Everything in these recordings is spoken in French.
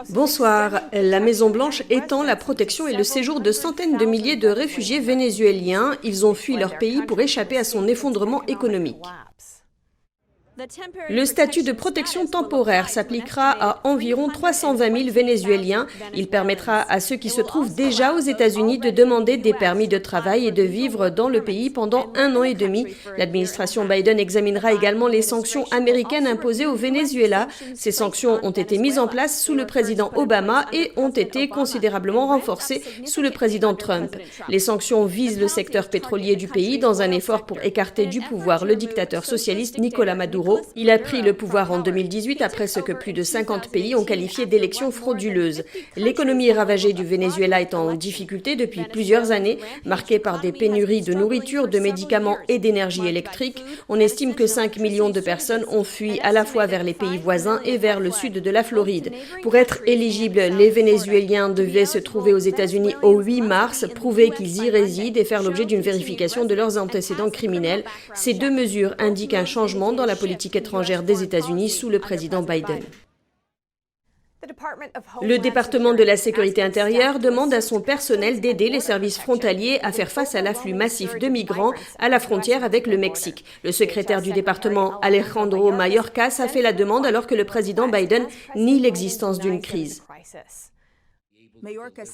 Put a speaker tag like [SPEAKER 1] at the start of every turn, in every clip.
[SPEAKER 1] Bonsoir. La Maison-Blanche étend la protection et le séjour de centaines de milliers de réfugiés vénézuéliens. Ils ont fui leur pays pour échapper à son effondrement économique. Le statut de protection temporaire s'appliquera à environ 320 000 Vénézuéliens. Il permettra à ceux qui se trouvent déjà aux États-Unis de demander des permis de travail et de vivre dans le pays pendant 1 an et demi. L'administration Biden examinera également les sanctions américaines imposées au Venezuela. Ces sanctions ont été mises en place sous le président Obama et ont été considérablement renforcées sous le président Trump. Les sanctions visent le secteur pétrolier du pays dans un effort pour écarter du pouvoir le dictateur socialiste Nicolás Maduro. Il a pris le pouvoir en 2018 après ce que plus de 50 pays ont qualifié d'élections frauduleuses. L'économie ravagée du Venezuela est en difficulté depuis plusieurs années, marquée par des pénuries de nourriture, de médicaments et d'énergie électrique. On estime que 5 millions de personnes ont fui à la fois vers les pays voisins et vers le sud de la Floride. Pour être éligibles, les Vénézuéliens devaient se trouver aux États-Unis au 8 mars, prouver qu'ils y résident et faire l'objet d'une vérification de leurs antécédents criminels. Ces deux mesures indiquent un changement dans la politique étrangère des États-Unis sous le président Biden. Le département de la sécurité intérieure demande à son personnel d'aider les services frontaliers à faire face à l'afflux massif de migrants à la frontière avec le Mexique. Le secrétaire du département, Alejandro Mayorkas, a fait la demande alors que le président Biden nie l'existence d'une crise.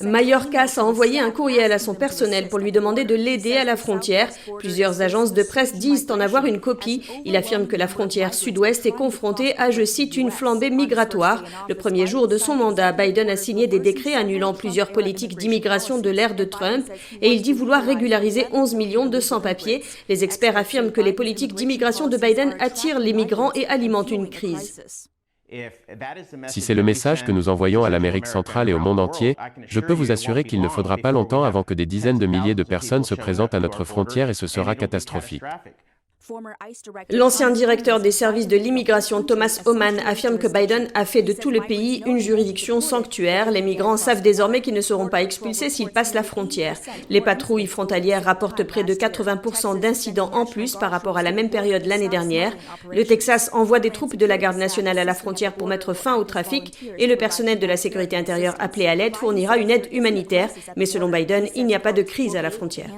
[SPEAKER 1] Mayorkas a envoyé un courriel à son personnel pour lui demander de l'aider à la frontière. Plusieurs agences de presse disent en avoir une copie. Il affirme que la frontière sud-ouest est confrontée à, je cite, une flambée migratoire. Le premier jour de son mandat, Biden a signé des décrets annulant plusieurs politiques d'immigration de l'ère de Trump et il dit vouloir régulariser 11 millions de sans-papiers. Les experts affirment que les politiques d'immigration de Biden attirent les migrants et alimentent une crise.
[SPEAKER 2] Si c'est le message que nous envoyons à l'Amérique centrale et au monde entier, je peux vous assurer qu'il ne faudra pas longtemps avant que des dizaines de milliers de personnes se présentent à notre frontière et ce sera catastrophique.
[SPEAKER 1] L'ancien directeur des services de l'immigration, Thomas Homan, affirme que Biden a fait de tout le pays une juridiction sanctuaire. Les migrants savent désormais qu'ils ne seront pas expulsés s'ils passent la frontière. Les patrouilles frontalières rapportent près de 80% d'incidents en plus par rapport à la même période l'année dernière. Le Texas envoie des troupes de la Garde nationale à la frontière pour mettre fin au trafic et le personnel de la sécurité intérieure appelé à l'aide fournira une aide humanitaire. Mais selon Biden, il n'y a pas de crise à la frontière.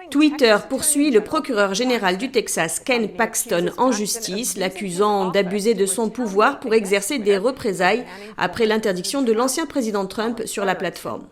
[SPEAKER 1] Twitter poursuit le procureur général du Texas, Ken Paxton, en justice, l'accusant d'abuser de son pouvoir pour exercer des représailles après l'interdiction de l'ancien président Trump sur la plateforme.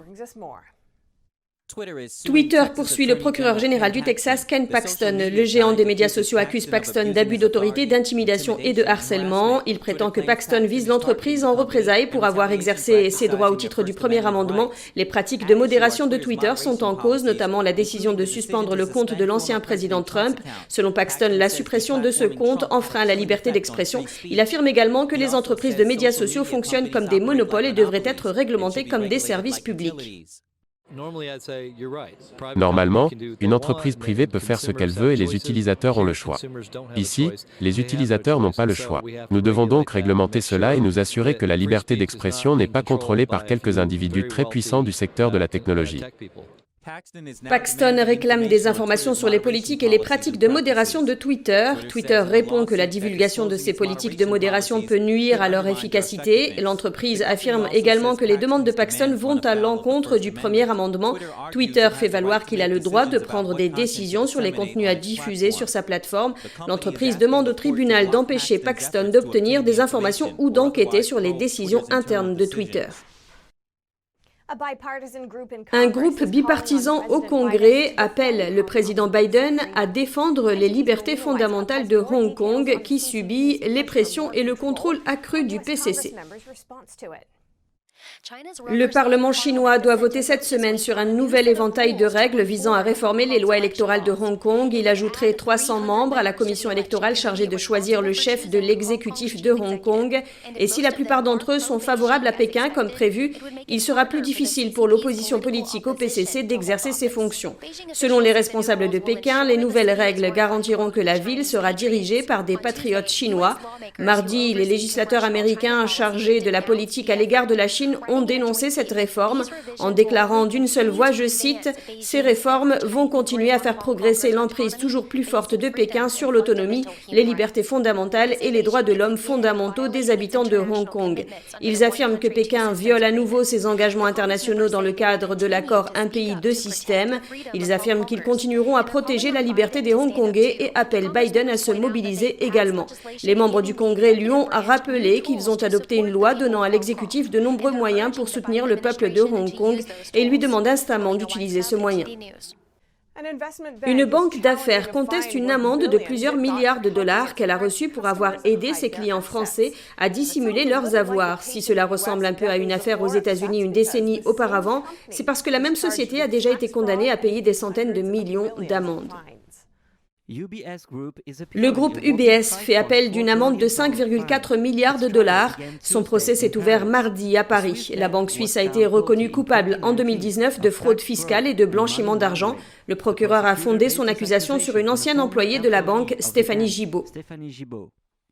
[SPEAKER 1] Twitter poursuit le procureur général du Texas, Ken Paxton. Le géant des médias sociaux accuse Paxton d'abus d'autorité, d'intimidation et de harcèlement. Il prétend que Paxton vise l'entreprise en représailles pour avoir exercé ses droits au titre du premier amendement. Les pratiques de modération de Twitter sont en cause, notamment la décision de suspendre le compte de l'ancien président Trump. Selon Paxton, la suppression de ce compte enfreint la liberté d'expression. Il affirme également que les entreprises de médias sociaux fonctionnent comme des monopoles et devraient être réglementées comme des services publics.
[SPEAKER 2] Normalement, une entreprise privée peut faire ce qu'elle veut et les utilisateurs ont le choix. Ici, les utilisateurs n'ont pas le choix. Nous devons donc réglementer cela et nous assurer que la liberté d'expression n'est pas contrôlée par quelques individus très puissants du secteur de la technologie.
[SPEAKER 1] Paxton réclame des informations sur les politiques et les pratiques de modération de Twitter. Twitter répond que la divulgation de ces politiques de modération peut nuire à leur efficacité. L'entreprise affirme également que les demandes de Paxton vont à l'encontre du premier amendement. Twitter fait valoir qu'il a le droit de prendre des décisions sur les contenus à diffuser sur sa plateforme. L'entreprise demande au tribunal d'empêcher Paxton d'obtenir des informations ou d'enquêter sur les décisions internes de Twitter. Un groupe bipartisan au Congrès appelle le président Biden à défendre les libertés fondamentales de Hong Kong qui subit les pressions et le contrôle accru du PCC. Le Parlement chinois doit voter cette semaine sur un nouvel éventail de règles visant à réformer les lois électorales de Hong Kong. Il ajouterait 300 membres à la commission électorale chargée de choisir le chef de l'exécutif de Hong Kong. Et si la plupart d'entre eux sont favorables à Pékin, comme prévu, il sera plus difficile pour l'opposition politique au PCC d'exercer ses fonctions. Selon les responsables de Pékin, les nouvelles règles garantiront que la ville sera dirigée par des patriotes chinois. Mardi, les législateurs américains chargés de la politique à l'égard de la Chine ont dénoncé cette réforme en déclarant d'une seule voix, je cite, « Ces réformes vont continuer à faire progresser l'emprise toujours plus forte de Pékin sur l'autonomie, les libertés fondamentales et les droits de l'homme fondamentaux des habitants de Hong Kong. » Ils affirment que Pékin viole à nouveau ses engagements internationaux dans le cadre de l'accord Un pays, deux systèmes. Ils affirment qu'ils continueront à protéger la liberté des Hongkongais et appellent Biden à se mobiliser également. Les membres du Congrès lui ont rappelé qu'ils ont adopté une loi donnant à l'exécutif de nombreux moyens pour soutenir le peuple de Hong Kong et lui demandent instamment d'utiliser ce moyen. Une banque d'affaires conteste une amende de plusieurs milliards de dollars qu'elle a reçue pour avoir aidé ses clients français à dissimuler leurs avoirs. Si cela ressemble un peu à une affaire aux États-Unis une décennie auparavant, c'est parce que la même société a déjà été condamnée à payer des centaines de millions d'amendes. Le groupe UBS fait appel d'une amende de 5,4 milliards de dollars. Son procès s'est ouvert mardi à Paris. La banque suisse a été reconnue coupable en 2019 de fraude fiscale et de blanchiment d'argent. Le procureur a fondé son accusation sur une ancienne employée de la banque, Stéphanie Gibault.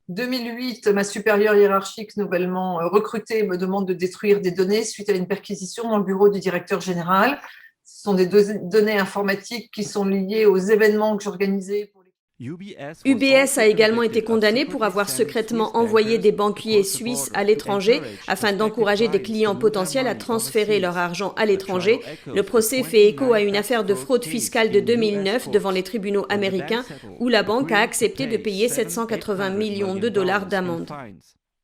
[SPEAKER 3] 2008, ma supérieure hiérarchique nouvellement recrutée me demande de détruire des données suite à une perquisition dans le bureau du directeur général. Ce sont des données informatiques qui sont liées aux événements que j'organisais.
[SPEAKER 1] UBS a également été condamné pour avoir secrètement envoyé des banquiers suisses à l'étranger afin d'encourager des clients potentiels à transférer leur argent à l'étranger. Le procès fait écho à une affaire de fraude fiscale de 2009 devant les tribunaux américains où la banque a accepté de payer 780 millions de dollars d'amende.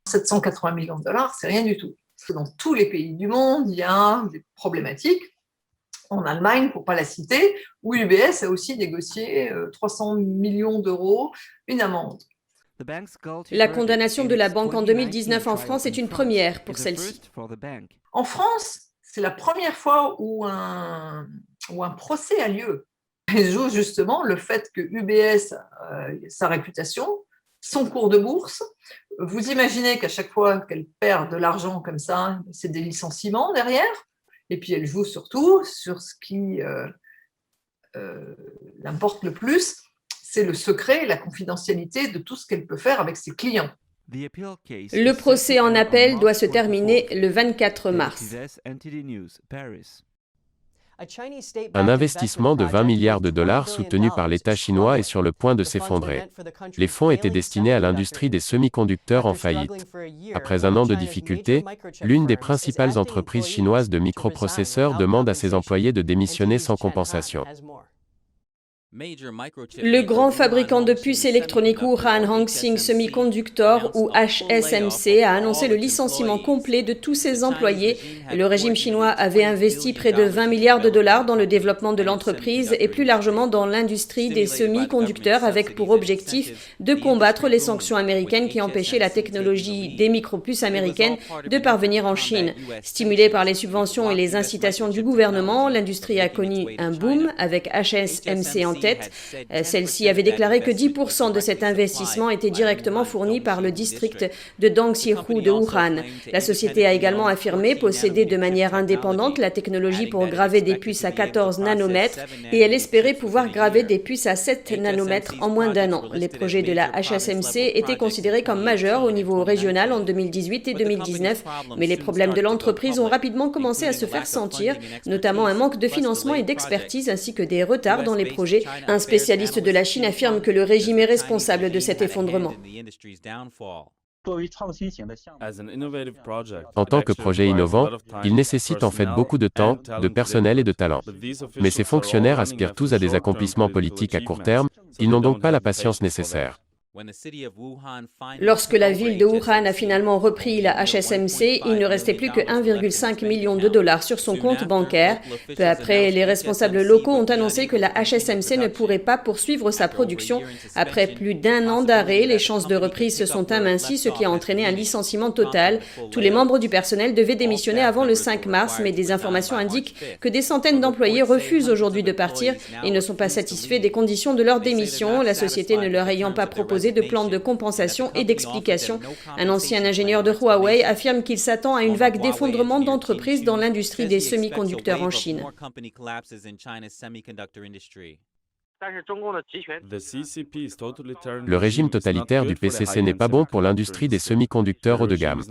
[SPEAKER 3] 780 millions de dollars, c'est rien du tout. Parce que dans tous les pays du monde, il y a des problématiques. En Allemagne, pour ne pas la citer, où UBS a aussi négocié 300 millions d'euros, une amende.
[SPEAKER 1] La condamnation de la banque en 2019 en France est une première pour celle-ci.
[SPEAKER 3] En France, c'est la première fois où un procès a lieu. Et joue justement le fait que UBS, sa réputation, son cours de bourse, vous imaginez qu'à chaque fois qu'elle perd de l'argent comme ça, c'est des licenciements derrière. Et puis elle joue surtout sur ce qui l'importe le plus, c'est le secret et la confidentialité de tout ce qu'elle peut faire avec ses clients.
[SPEAKER 1] Le procès en appel doit se terminer le 24 mars.
[SPEAKER 2] Un investissement de 20 milliards de dollars soutenu par l'État chinois est sur le point de s'effondrer. Les fonds étaient destinés à l'industrie des semi-conducteurs en faillite. Après un an de difficultés, l'une des principales entreprises chinoises de microprocesseurs demande à ses employés de démissionner sans compensation.
[SPEAKER 1] Le grand fabricant de puces électroniques Wuhan Hangsing Semiconductor, ou HSMC, a annoncé le licenciement complet de tous ses employés. Le régime chinois avait investi près de 20 milliards de dollars dans le développement de l'entreprise et plus largement dans l'industrie des semi-conducteurs avec pour objectif de combattre les sanctions américaines qui empêchaient la technologie des micropuces américaines de parvenir en Chine. Stimulée par les subventions et les incitations du gouvernement, l'industrie a connu un boom avec HSMC en tête. Celle-ci avait déclaré que 10% de cet investissement était directement fourni par le district de Dongxihu de Wuhan. La société a également affirmé posséder de manière indépendante la technologie pour graver des puces à 14 nanomètres et elle espérait pouvoir graver des puces à 7 nanomètres en moins d'un an. Les projets de la HSMC étaient considérés comme majeurs au niveau régional en 2018 et 2019, mais les problèmes de l'entreprise ont rapidement commencé à se faire sentir, notamment un manque de financement et d'expertise ainsi que des retards dans les projets. Un spécialiste de la Chine affirme que le régime est responsable de cet effondrement.
[SPEAKER 2] En tant que projet innovant, il nécessite en fait beaucoup de temps, de personnel et de talent. Mais ces fonctionnaires aspirent tous à des accomplissements politiques à court terme, ils n'ont donc pas la patience nécessaire.
[SPEAKER 1] Lorsque la ville de Wuhan a finalement repris la HSMC, il ne restait plus que 1,5 million de dollars sur son compte bancaire. Peu après, les responsables locaux ont annoncé que la HSMC ne pourrait pas poursuivre sa production. Après plus d'un an d'arrêt, les chances de reprise se sont amincies, ce qui a entraîné un licenciement total. Tous les membres du personnel devaient démissionner avant le 5 mars, mais des informations indiquent que des centaines d'employés refusent aujourd'hui de partir et ne sont pas satisfaits des conditions de leur démission, la société ne leur ayant pas proposé de plan de compensation et d'explication. Un ancien ingénieur de Huawei affirme qu'il s'attend à une vague d'effondrement d'entreprises dans l'industrie des semi-conducteurs en Chine.
[SPEAKER 2] Le régime totalitaire du PCC n'est pas bon pour l'industrie des semi-conducteurs haut de gamme.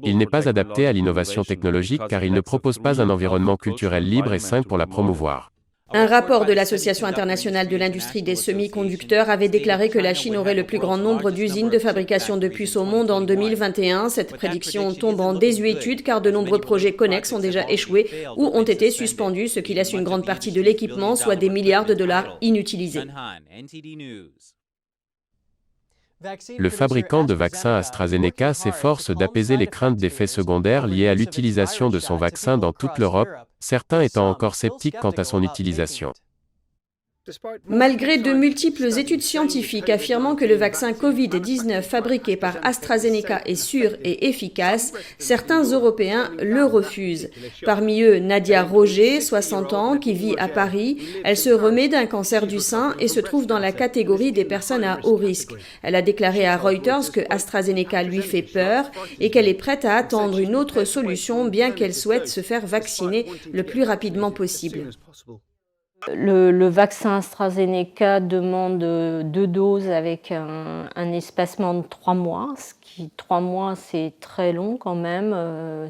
[SPEAKER 2] Il n'est pas adapté à l'innovation technologique car il ne propose pas un environnement culturel libre et sain pour la promouvoir.
[SPEAKER 1] Un rapport de l'Association internationale de l'industrie des semi-conducteurs avait déclaré que la Chine aurait le plus grand nombre d'usines de fabrication de puces au monde en 2021. Cette prédiction tombe en désuétude car de nombreux projets connexes ont déjà échoué ou ont été suspendus, ce qui laisse une grande partie de l'équipement, soit des milliards de dollars, inutilisés.
[SPEAKER 2] Le fabricant de vaccins AstraZeneca s'efforce d'apaiser les craintes d'effets secondaires liés à l'utilisation de son vaccin dans toute l'Europe, certains étant encore sceptiques quant à son utilisation.
[SPEAKER 1] Malgré de multiples études scientifiques affirmant que le vaccin Covid-19 fabriqué par AstraZeneca est sûr et efficace, certains Européens le refusent. Parmi eux, Nadia Roger, 60 ans, qui vit à Paris. Elle se remet d'un cancer du sein et se trouve dans la catégorie des personnes à haut risque. Elle a déclaré à Reuters que AstraZeneca lui fait peur et qu'elle est prête à attendre une autre solution, bien qu'elle souhaite se faire vacciner le plus rapidement possible.
[SPEAKER 4] Le vaccin AstraZeneca demande 2 doses avec un espacement de 3 mois, ce qui 3 mois c'est très long quand même,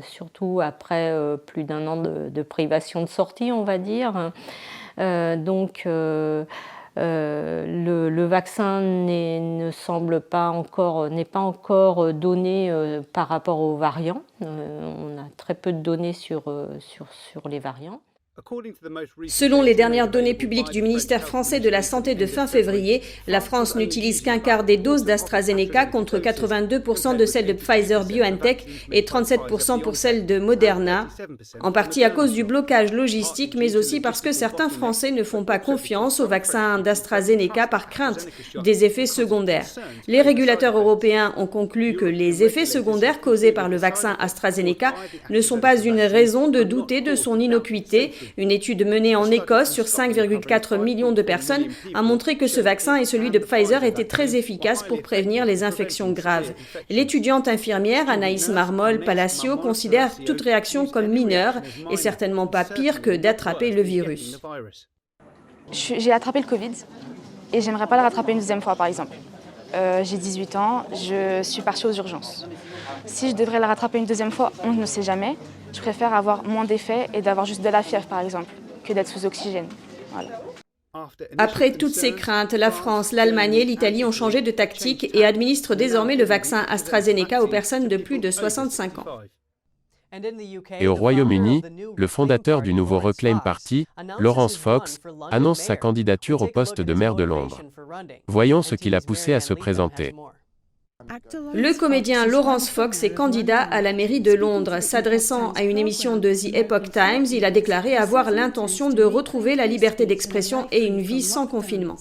[SPEAKER 4] surtout après plus d'1 an de privation de sortie, on va dire. Le vaccin n'est pas encore donné par rapport aux variants. On a très peu de données sur les variants.
[SPEAKER 1] Selon les dernières données publiques du ministère français de la Santé de fin février, la France n'utilise qu'un quart des doses d'AstraZeneca contre 82% de celles de Pfizer-BioNTech et 37% pour celles de Moderna, en partie à cause du blocage logistique, mais aussi parce que certains Français ne font pas confiance au vaccin d'AstraZeneca par crainte des effets secondaires. Les régulateurs européens ont conclu que les effets secondaires causés par le vaccin AstraZeneca ne sont pas une raison de douter de son innocuité. Une étude menée en Écosse sur 5,4 millions de personnes a montré que ce vaccin et celui de Pfizer étaient très efficaces pour prévenir les infections graves. L'étudiante infirmière Anaïs Marmol-Palacio considère toute réaction comme mineure et certainement pas pire que d'attraper le virus.
[SPEAKER 5] J'ai attrapé le Covid et j'aimerais pas le rattraper une deuxième fois par exemple. J'ai 18 ans, je suis partie aux urgences. Si je devrais le rattraper une deuxième fois, on ne sait jamais. Je préfère avoir moins d'effets et d'avoir juste de la fièvre, par exemple, que d'être sous oxygène. Voilà.
[SPEAKER 1] Après toutes ces craintes, la France, l'Allemagne et l'Italie ont changé de tactique et administrent désormais le vaccin AstraZeneca aux personnes de plus de 65 ans.
[SPEAKER 2] Et au Royaume-Uni, le fondateur du nouveau Reclaim Party, Laurence Fox, annonce sa candidature au poste de maire de Londres. Voyons ce qui l'a poussé à se présenter.
[SPEAKER 1] Le comédien Laurence Fox est candidat à la mairie de Londres. S'adressant à une émission de The Epoch Times, il a déclaré avoir l'intention de retrouver la liberté d'expression et une vie sans confinement.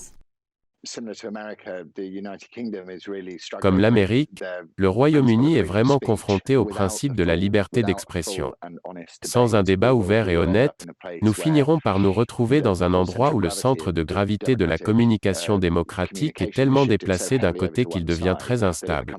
[SPEAKER 2] Comme l'Amérique, le Royaume-Uni est vraiment confronté au principe de la liberté d'expression. Sans un débat ouvert et honnête, nous finirons par nous retrouver dans un endroit où le centre de gravité de la communication démocratique est tellement déplacé d'un côté qu'il devient très instable.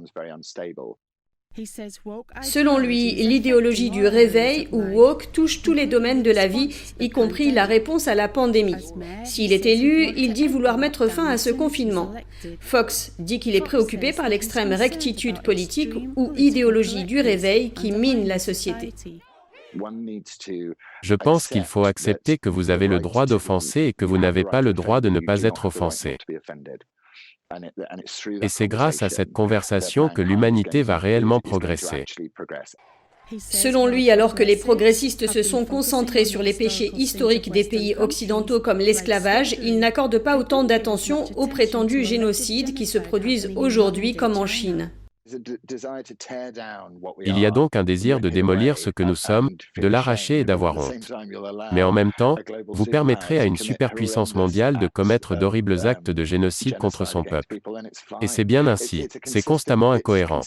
[SPEAKER 1] Selon lui, l'idéologie du réveil, ou woke, touche tous les domaines de la vie, y compris la réponse à la pandémie. S'il est élu, il dit vouloir mettre fin à ce confinement. Fox dit qu'il est préoccupé par l'extrême rectitude politique ou idéologie du réveil qui mine la société.
[SPEAKER 2] Je pense qu'il faut accepter que vous avez le droit d'offenser et que vous n'avez pas le droit de ne pas être offensé. Et c'est grâce à cette conversation que l'humanité va réellement progresser.
[SPEAKER 1] Selon lui, alors que les progressistes se sont concentrés sur les péchés historiques des pays occidentaux comme l'esclavage, ils n'accordent pas autant d'attention aux prétendus génocides qui se produisent aujourd'hui comme en Chine.
[SPEAKER 2] Il y a donc un désir de démolir ce que nous sommes, de l'arracher et d'avoir honte. Mais en même temps, vous permettrez à une superpuissance mondiale de commettre d'horribles actes de génocide contre son peuple. Et c'est bien ainsi, c'est constamment incohérent.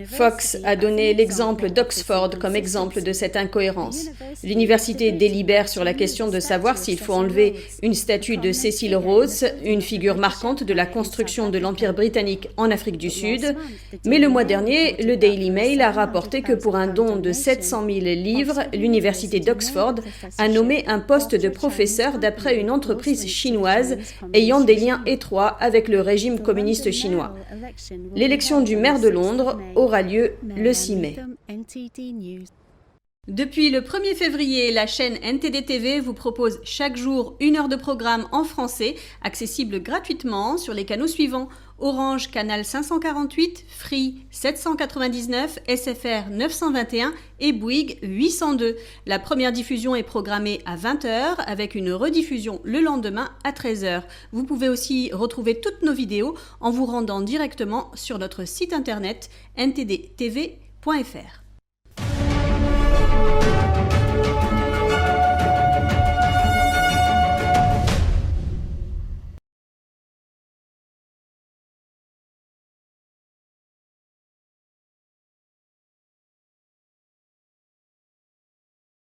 [SPEAKER 1] Fox a donné l'exemple d'Oxford comme exemple de cette incohérence. L'université délibère sur la question de savoir s'il faut enlever une statue de Cecil Rhodes, une figure marquante de la construction de l'Empire britannique en Afrique du Sud. Mais le mois dernier, le Daily Mail a rapporté que pour un don de 700 000 livres, l'université d'Oxford a nommé un poste de professeur d'après une entreprise chinoise ayant des liens étroits avec le régime communiste chinois. L'élection du maire de Londres aura lieu le 6 mai.
[SPEAKER 6] Depuis le 1er février, la chaîne NTD TV vous propose chaque jour 1 heure de programme en français, accessible gratuitement sur les canaux suivants: Orange canal 548, Free 799, SFR 921 et Bouygues 802. La première diffusion est programmée à 20h avec une rediffusion le lendemain à 13h. Vous pouvez aussi retrouver toutes nos vidéos en vous rendant directement sur notre site internet ntdtv.fr.